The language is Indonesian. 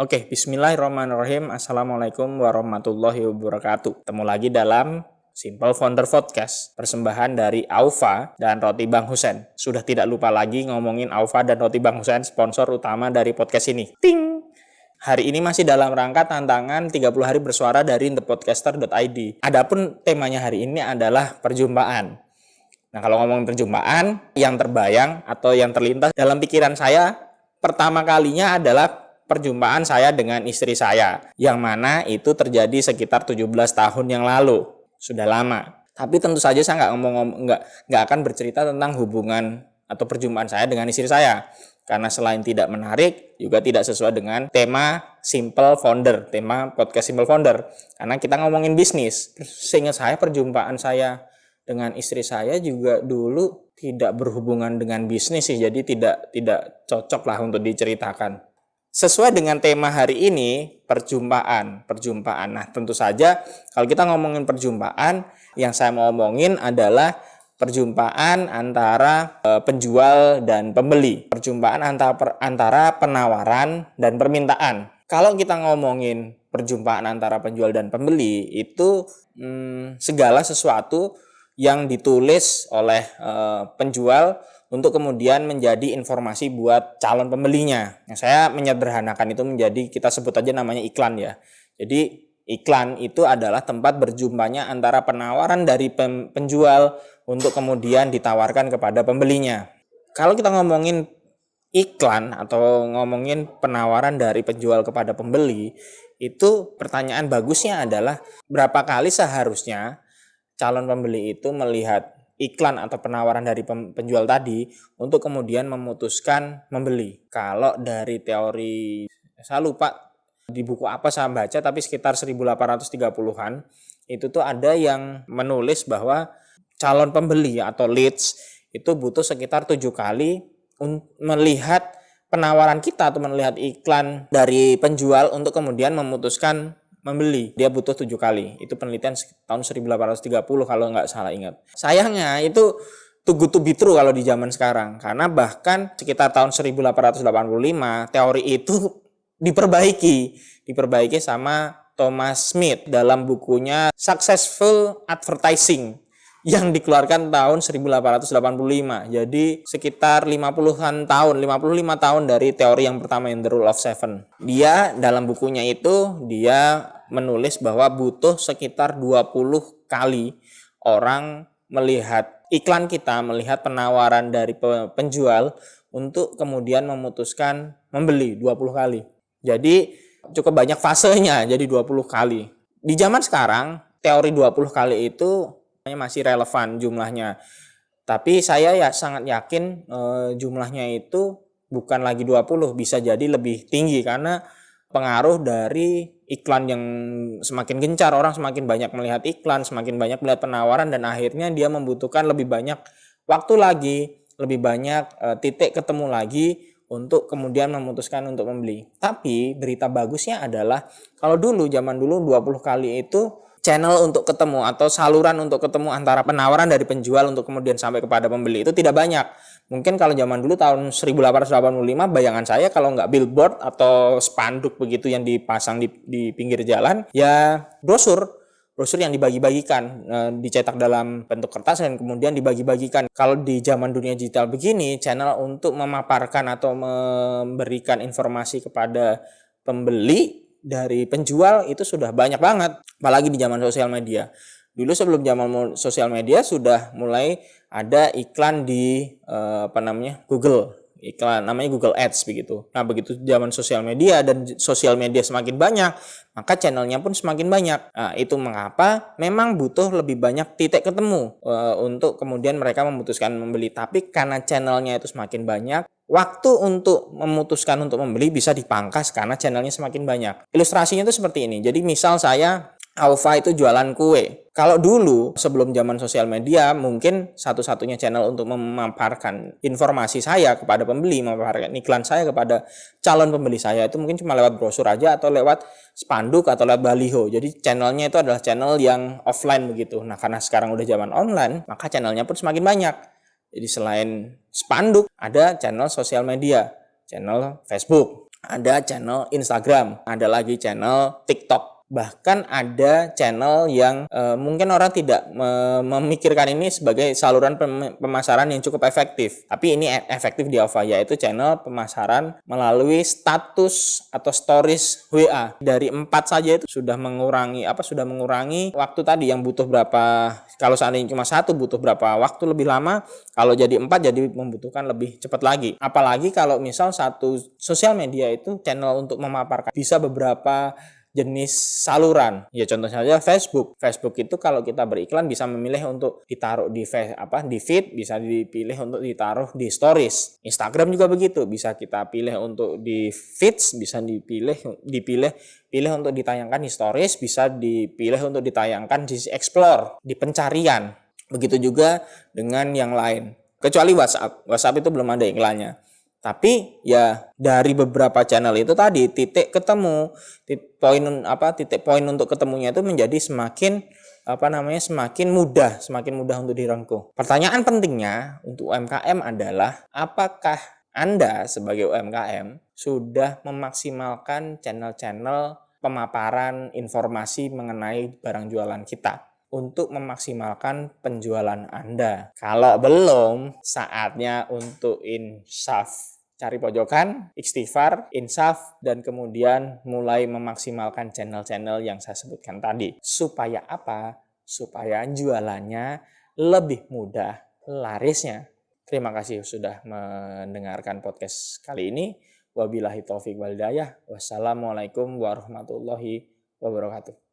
Oke, bismillahirrahmanirrahim. Assalamualaikum warahmatullahi wabarakatuh. Ketemu lagi dalam Simple Founder Podcast, persembahan dari Aufa dan Roti Bang Husen. Sudah tidak lupa lagi ngomongin Aufa dan Roti Bang Husen, sponsor utama dari podcast ini. Ting! Hari ini masih dalam rangka tantangan 30 hari bersuara dari thepodcaster.id. Adapun temanya hari ini adalah perjumpaan. Nah, kalau ngomongin perjumpaan, yang terbayang atau yang terlintas dalam pikiran saya pertama kalinya adalah perjumpaan saya dengan istri saya, yang mana itu terjadi sekitar 17 tahun yang lalu. Sudah lama. Tapi tentu saja saya nggak akan bercerita tentang hubungan atau perjumpaan saya dengan istri saya, karena selain tidak menarik, juga tidak sesuai dengan tema Simple Founder, tema podcast Simple Founder. Karena kita ngomongin bisnis. Seingat saya perjumpaan saya dengan istri saya juga dulu tidak berhubungan dengan bisnis sih, jadi tidak cocok lah untuk diceritakan. Sesuai dengan tema hari ini, perjumpaan. Nah, tentu saja kalau kita ngomongin perjumpaan, yang saya mau ngomongin adalah perjumpaan antara penjual dan pembeli. Perjumpaan antara penawaran dan permintaan. Kalau kita ngomongin perjumpaan antara penjual dan pembeli, itu segala sesuatu yang ditulis oleh penjual untuk kemudian menjadi informasi buat calon pembelinya. Nah, saya menyederhanakan itu menjadi, kita sebut aja namanya iklan ya. Jadi iklan itu adalah tempat berjumpanya antara penawaran dari penjual untuk kemudian ditawarkan kepada pembelinya. Kalau kita ngomongin iklan atau ngomongin penawaran dari penjual kepada pembeli, itu pertanyaan bagusnya adalah berapa kali seharusnya calon pembeli itu melihat iklan atau penawaran dari penjual tadi untuk kemudian memutuskan membeli. Kalau dari teori, saya lupa di buku apa saya baca, tapi sekitar 1830-an itu tuh ada yang menulis bahwa calon pembeli atau leads itu butuh sekitar 7 kali melihat penawaran kita atau melihat iklan dari penjual untuk kemudian memutuskan membeli. Dia butuh 7 kali. Itu penelitian tahun 1830 kalau nggak salah ingat. Sayangnya itu too good to be true kalau di zaman sekarang. Karena bahkan sekitar tahun 1885 teori itu diperbaiki sama Thomas Smith dalam bukunya Successful Advertising yang dikeluarkan tahun 1885. Jadi sekitar 55 tahun dari teori yang pertama, yang The Rule of Seven. Dia dalam bukunya itu dia menulis bahwa butuh sekitar 20 kali orang melihat iklan kita, melihat penawaran dari penjual untuk kemudian memutuskan membeli 20 kali. Jadi cukup banyak fasenya, jadi 20 kali. Di zaman sekarang teori 20 kali itu masih relevan jumlahnya. Tapi saya sangat yakin jumlahnya itu bukan lagi 20, bisa jadi lebih tinggi karena pengaruh dari iklan yang semakin gencar, orang semakin banyak melihat iklan, semakin banyak melihat penawaran, dan akhirnya dia membutuhkan lebih banyak waktu lagi, lebih banyak titik ketemu lagi untuk kemudian memutuskan untuk membeli. Tapi berita bagusnya adalah kalau zaman dulu 20 kali itu channel untuk ketemu atau saluran untuk ketemu antara penawaran dari penjual untuk kemudian sampai kepada pembeli itu tidak banyak. Mungkin kalau zaman dulu tahun 1885, bayangan saya kalau nggak billboard atau spanduk begitu yang dipasang di pinggir jalan, ya brosur yang dibagi-bagikan, dicetak dalam bentuk kertas dan kemudian dibagi-bagikan. Kalau di zaman dunia digital begini, channel untuk memaparkan atau memberikan informasi kepada pembeli dari penjual itu sudah banyak banget, apalagi di zaman sosial media. Dulu sebelum zaman sosial media sudah mulai ada iklan di Google, iklan namanya Google Ads begitu. Nah, begitu zaman sosial media dan sosial media semakin banyak, maka channelnya pun semakin banyak. Nah, itu mengapa memang butuh lebih banyak titik ketemu untuk kemudian mereka memutuskan membeli. Tapi karena channelnya itu semakin banyak, waktu untuk memutuskan untuk membeli bisa dipangkas karena channelnya semakin banyak. Ilustrasinya itu seperti ini. Jadi misal saya Aufa itu jualan kue. Kalau dulu sebelum zaman sosial media, mungkin satu-satunya channel untuk memaparkan informasi saya kepada pembeli, memaparkan iklan saya kepada calon pembeli saya itu mungkin cuma lewat brosur aja atau lewat spanduk atau lewat baliho. Jadi channelnya itu adalah channel yang offline begitu. Nah, karena sekarang udah zaman online, maka channelnya pun semakin banyak. Jadi selain spanduk, ada channel sosial media, channel Facebook, ada channel Instagram, ada lagi channel TikTok. Bahkan ada channel yang mungkin orang tidak memikirkan ini sebagai saluran pemasaran yang cukup efektif. Tapi ini efektif di AUFA, yaitu channel pemasaran melalui status atau stories WA. Dari 4 saja itu sudah mengurangi waktu tadi yang butuh berapa, kalau seandainya cuma 1 butuh berapa waktu lebih lama, kalau jadi 4 jadi membutuhkan lebih cepat lagi. Apalagi kalau misal satu sosial media itu channel untuk memaparkan bisa beberapa jenis saluran. Ya contoh saja Facebook. Facebook itu kalau kita beriklan bisa memilih untuk ditaruh di feed, bisa dipilih untuk ditaruh di stories. Instagram juga begitu, bisa kita pilih untuk di feeds, bisa dipilih untuk ditayangkan di stories, bisa dipilih untuk ditayangkan di explore, di pencarian. Begitu juga dengan yang lain. Kecuali WhatsApp. WhatsApp itu belum ada iklannya. Tapi ya dari beberapa channel itu tadi titik poin untuk ketemunya itu menjadi semakin mudah untuk direngkuh. Pertanyaan pentingnya untuk UMKM adalah apakah Anda sebagai UMKM sudah memaksimalkan channel-channel pemaparan informasi mengenai barang jualan kita untuk memaksimalkan penjualan Anda. Kalau belum, saatnya untuk insaf. Cari pojokan, istighfar, insaf, dan kemudian mulai memaksimalkan channel-channel yang saya sebutkan tadi. Supaya apa? Supaya jualannya lebih mudah larisnya. Terima kasih sudah mendengarkan podcast kali ini. Wabillahi taufiq wal hidayah. Wassalamualaikum warahmatullahi wabarakatuh.